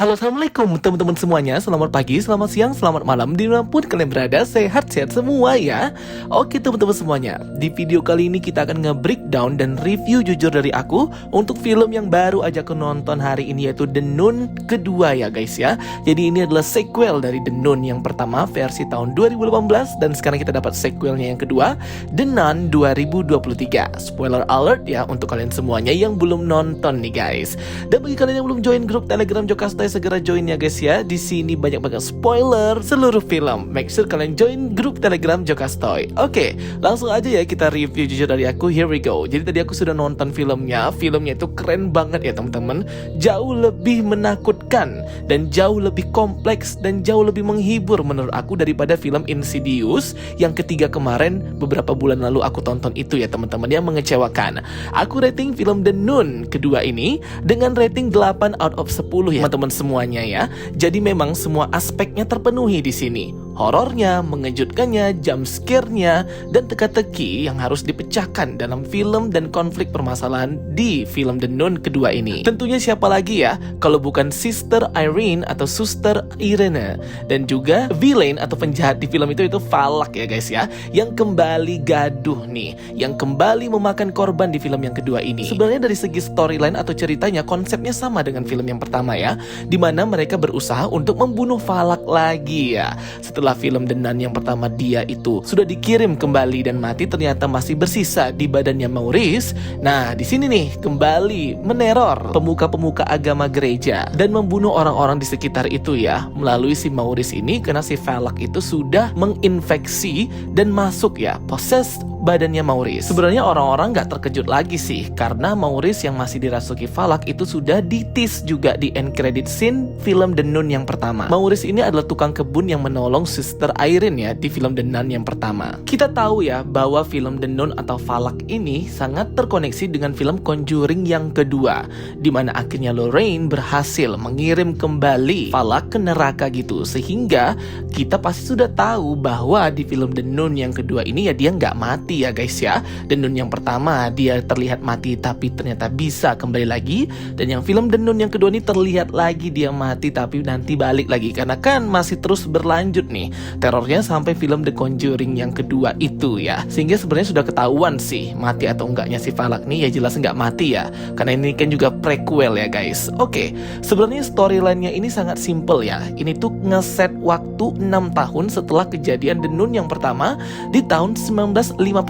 Halo, assalamualaikum teman-teman semuanya. Selamat pagi, selamat siang, selamat malam. Dimanapun kalian berada, sehat-sehat semua ya. Oke teman-teman semuanya, di video kali ini kita akan nge-breakdown dan review jujur dari aku untuk film yang baru aja aku nonton hari ini, yaitu The Nun kedua ya guys ya. Jadi ini adalah sequel dari The Nun yang pertama versi tahun 2018, dan sekarang kita dapat sequelnya yang kedua, The Nun 2023. Spoiler alert ya untuk kalian semuanya yang belum nonton nih guys. Dan bagi kalian yang belum join grup Telegram Jokastoy, segera join ya guys ya. Di sini banyak banget spoiler seluruh film. Make sure kalian join grup Telegram Jokastoy. Oke, langsung aja ya kita review jujur dari aku. Here we go. Jadi tadi aku sudah nonton filmnya. Filmnya itu keren banget ya teman-teman. Jauh lebih menakutkan dan jauh lebih kompleks dan jauh lebih menghibur menurut aku daripada film Insidious yang ketiga kemarin beberapa bulan lalu aku tonton itu ya teman-teman, yang mengecewakan. Aku rating film The Nun kedua ini dengan rating 8 out of 10 ya teman-teman semuanya ya. Jadi memang semua aspeknya terpenuhi di sini. Horornya, mengejutkannya, jump scare-nya, dan teka-teki yang harus dipecahkan dalam film dan konflik permasalahan di film The Nun kedua ini. Tentunya siapa lagi ya kalau bukan Sister Irene atau Suster Irene, dan juga villain atau penjahat di film itu Valak ya guys ya, yang kembali gaduh nih, yang kembali memakan korban di film yang kedua ini. Sebenarnya dari segi storyline atau ceritanya konsepnya sama dengan film yang pertama ya, dimana mereka berusaha untuk membunuh Valak lagi ya. Setelah film The Nun yang pertama dia itu sudah dikirim kembali dan mati, ternyata masih bersisa di badannya Maurice. Nah di sini nih kembali meneror pemuka-pemuka agama gereja dan membunuh orang-orang di sekitar itu ya, melalui si Maurice ini, karena si Valak itu sudah menginfeksi dan masuk ya, possess badannya Maurice. Sebenarnya orang-orang nggak terkejut lagi sih, karena Maurice yang masih dirasuki Valak itu sudah di-tease juga di end credit scene film The Nun yang pertama. Maurice ini adalah tukang kebun yang menolong Sister Irene ya di film The Nun yang pertama. Kita tahu ya bahwa film The Nun atau Valak ini sangat terkoneksi dengan film Conjuring yang kedua, di mana akhirnya Lorraine berhasil mengirim kembali Valak ke neraka gitu, sehingga kita pasti sudah tahu bahwa di film The Nun yang kedua ini ya dia nggak mati ya guys ya. The Nun yang pertama dia terlihat mati tapi ternyata bisa kembali lagi, dan yang film The Nun yang kedua ini terlihat lagi dia mati tapi nanti balik lagi, karena kan masih terus berlanjut nih terornya sampai film The Conjuring yang kedua itu ya. Sehingga sebenarnya sudah ketahuan sih mati atau enggaknya si Valak nih, ya jelas nggak mati ya, karena ini kan juga prequel ya guys. Oke, sebenarnya storyline-nya ini sangat simple ya. Ini tuh ngeset waktu 6 tahun setelah kejadian The Nun yang pertama di tahun 1956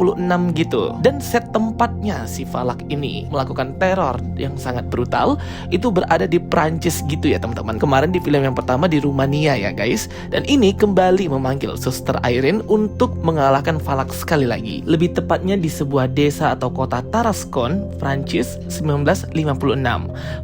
gitu. Dan set tempatnya si Valak ini melakukan teror yang sangat brutal itu berada di Prancis gitu ya teman-teman. Kemarin di film yang pertama di Rumania ya guys. Dan ini kembali memanggil Suster Irene untuk mengalahkan Valak sekali lagi. Lebih tepatnya di sebuah desa atau kota Tarascon, Prancis 1956.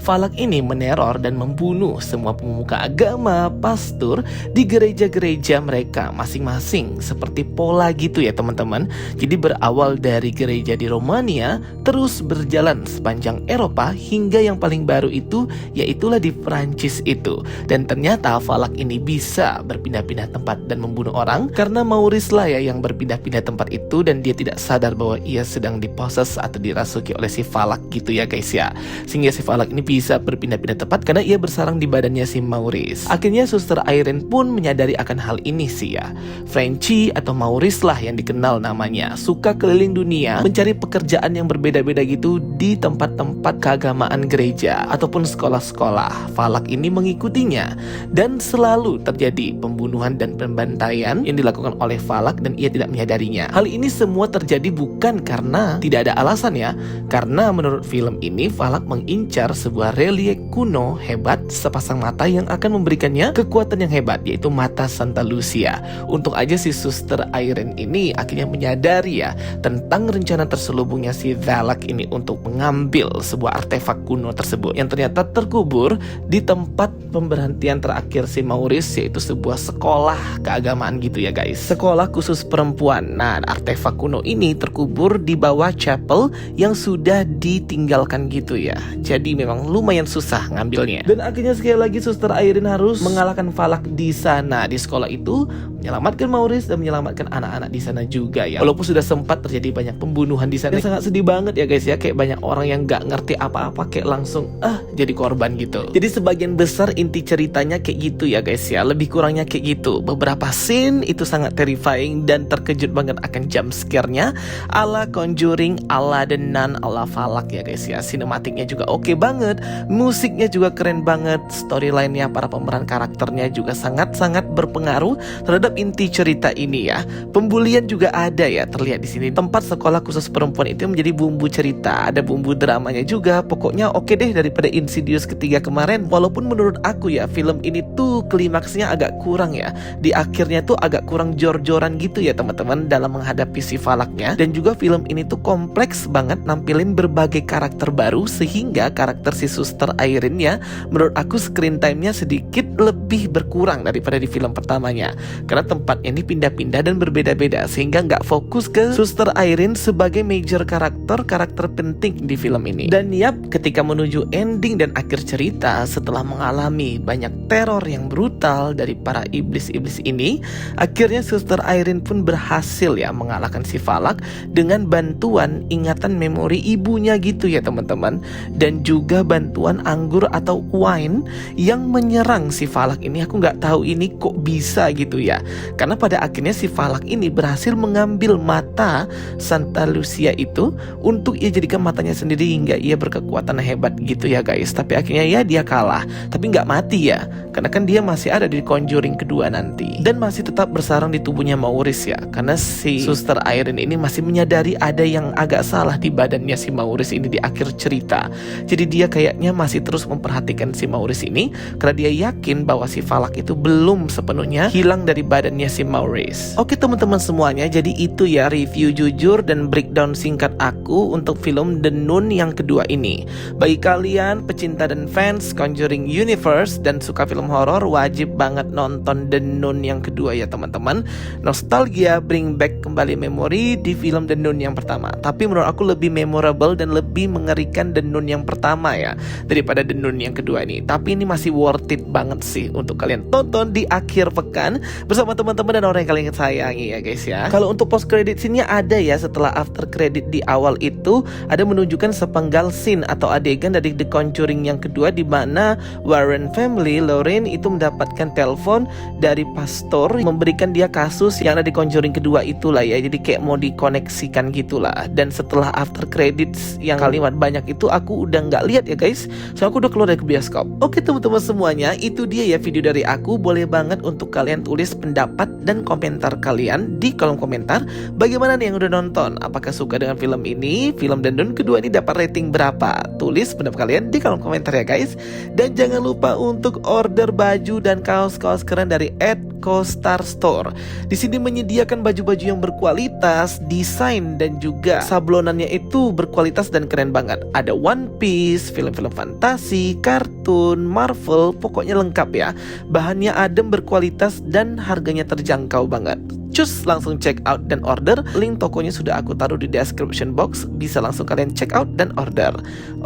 Valak ini meneror dan membunuh semua pemuka agama, pastor di gereja-gereja mereka masing-masing, seperti pola gitu ya teman-teman. Jadi berawal dari gereja di Romania, terus berjalan sepanjang Eropa hingga yang paling baru itu yaitulah di Prancis itu. Dan ternyata Valak ini bisa berpindah-pindah tempat dan membunuh orang karena Maurice lah ya yang berpindah-pindah tempat itu, dan dia tidak sadar bahwa ia sedang diposes atau dirasuki oleh si Valak gitu ya guys ya. Sehingga si Valak ini bisa berpindah-pindah tempat karena ia bersarang di badannya si Maurice. Akhirnya Suster Irene pun menyadari akan hal ini sih ya. Frenchy atau Maurice lah yang dikenal namanya, suka keliling dunia mencari pekerjaan yang berbeda-beda gitu di tempat-tempat keagamaan gereja ataupun sekolah-sekolah. Valak ini mengikutinya dan selalu terjadi pembunuhan dan pembantaian yang dilakukan oleh Valak dan ia tidak menyadarinya. Hal ini semua terjadi bukan karena tidak ada alasan ya, karena menurut film ini Valak mengincar sebuah relik kuno hebat sepasang mata yang akan memberikannya kekuatan yang hebat, yaitu mata Santa Lucia. Untuk aja si Suster Irene ini akhirnya menyadari ya tentang rencana terselubungnya si Valak ini untuk mengambil sebuah artefak kuno tersebut yang ternyata terkubur di tempat pemberhentian terakhir si Maurice, yaitu sebuah sekolah keagamaan gitu ya guys, sekolah khusus perempuan. Nah artefak kuno ini terkubur di bawah chapel yang sudah ditinggalkan gitu ya, jadi memang lumayan susah ngambilnya. Dan akhirnya sekali lagi Suster Irene harus mengalahkan Valak di sana, di sekolah itu, menyelamatkan Maurice dan menyelamatkan anak-anak di sana juga ya. Walaupun sudah sudah sempat terjadi banyak pembunuhan di sana. Yang sangat sedih banget ya guys ya, kayak banyak orang yang nggak ngerti apa-apa kayak langsung jadi korban gitu. Jadi sebagian besar inti ceritanya kayak gitu ya guys ya, lebih kurangnya kayak gitu. Beberapa scene itu sangat terrifying dan terkejut banget akan jump scare-nya ala Conjuring, ala The Nun, ala Falak ya guys ya. Sinematiknya juga oke banget, musiknya juga keren banget, storyline-nya, para pemeran karakternya juga sangat-sangat berpengaruh terhadap inti cerita ini ya. Pembulian juga ada ya, terlihat di sini. Tempat sekolah khusus perempuan itu menjadi bumbu cerita, ada bumbu dramanya juga. Pokoknya oke deh daripada Insidious ketiga kemarin. Walaupun menurut aku ya, film ini tuh klimaksnya agak kurang ya. Di akhirnya tuh agak kurang jor-joran gitu ya teman-teman dalam menghadapi si Falaknya. Dan juga film ini tuh kompleks banget, nampilin berbagai karakter baru sehingga karakter si Suster Irene ya, menurut aku screen time-nya sedikit lebih berkurang daripada di film pertamanya. Karena tempatnya ini pindah-pindah dan berbeda-beda sehingga nggak fokus ke Suster Irene sebagai major karakter penting di film ini. Dan yap, ketika menuju ending dan akhir cerita, setelah mengalami banyak teror yang brutal dari para iblis-iblis ini, akhirnya Suster Irene pun berhasil ya mengalahkan si Falak dengan bantuan ingatan memori ibunya gitu ya teman-teman. Dan juga bantuan anggur atau wine yang menyerang si Falak ini. Aku nggak tahu ini kok bisa gitu ya, karena pada akhirnya si Falak ini berhasil mengambil mata Santa Lucia itu untuk ia jadikan matanya sendiri hingga ia berkekuatan hebat gitu ya guys. Tapi akhirnya ya dia kalah, tapi nggak mati ya, karena kan dia masih ada di Conjuring kedua nanti dan masih tetap bersarang di tubuhnya Maurice ya, karena si Suster Irene ini masih menyadari ada yang agak salah di badannya si Maurice ini di akhir cerita. Jadi dia kayaknya masih terus memperhatikan si Maurice ini karena dia yakin bahwa si Falak itu belum sepenuhnya hilang dari badannya si Maurice. Oke teman-teman semuanya, jadi itu ya review jujur dan breakdown singkat aku untuk film The Nun yang kedua ini. Bagi kalian pecinta dan fans Conjuring Universe dan suka film horor, wajib banget nonton The Nun yang kedua ya teman-teman. Nostalgia bring back kembali memori di film The Nun yang pertama. Tapi menurut aku lebih memorable dan lebih mengerikan The Nun yang pertama ya daripada The Nun yang kedua ini. Tapi ini masih worth it banget sih untuk kalian tonton di akhir pekan bersama teman-teman dan orang yang kalian sayangi ya guys ya. Kalau untuk post credit scene-nya ada ya, setelah after credit di awal itu ada menunjukkan sepenggal scene atau adegan dari The Conjuring yang kedua, di mana Warren family Lorraine itu mendapatkan telepon dari pastor memberikan dia kasus yang ada di Conjuring kedua itulah ya. Jadi kayak mau dikoneksikan gitulah. Dan setelah after credits yang kalimat banyak itu aku udah nggak lihat ya guys, so aku udah keluar dari bioskop. Oke teman-teman semuanya, itu dia ya video dari aku. Boleh banget untuk kalian tulis pendapat dan komentar kalian di kolom komentar. Bagaimana nih yang udah nonton? Apakah suka dengan film ini? Film The Nun kedua ini dapat rating berapa? Tulis pendapat kalian di kolom komentar ya guys. Dan jangan lupa untuk order baju dan kaos-kaos keren dari @CoStar Store. Di sini menyediakan baju-baju yang berkualitas, desain dan juga sablonannya itu berkualitas dan keren banget. Ada One Piece, film-film fantasi, kartun, Marvel, pokoknya lengkap ya. Bahannya adem, berkualitas dan harganya terjangkau banget. Cus, langsung check out dan order. Link tokonya sudah aku taruh di description box. Bisa langsung kalian check out dan order.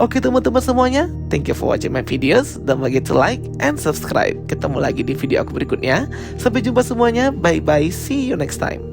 Oke teman-teman semuanya, thank you for watching my videos. Don't forget to like and subscribe. Ketemu lagi di video aku berikutnya. Sampai jumpa semuanya. Bye bye. See you next time.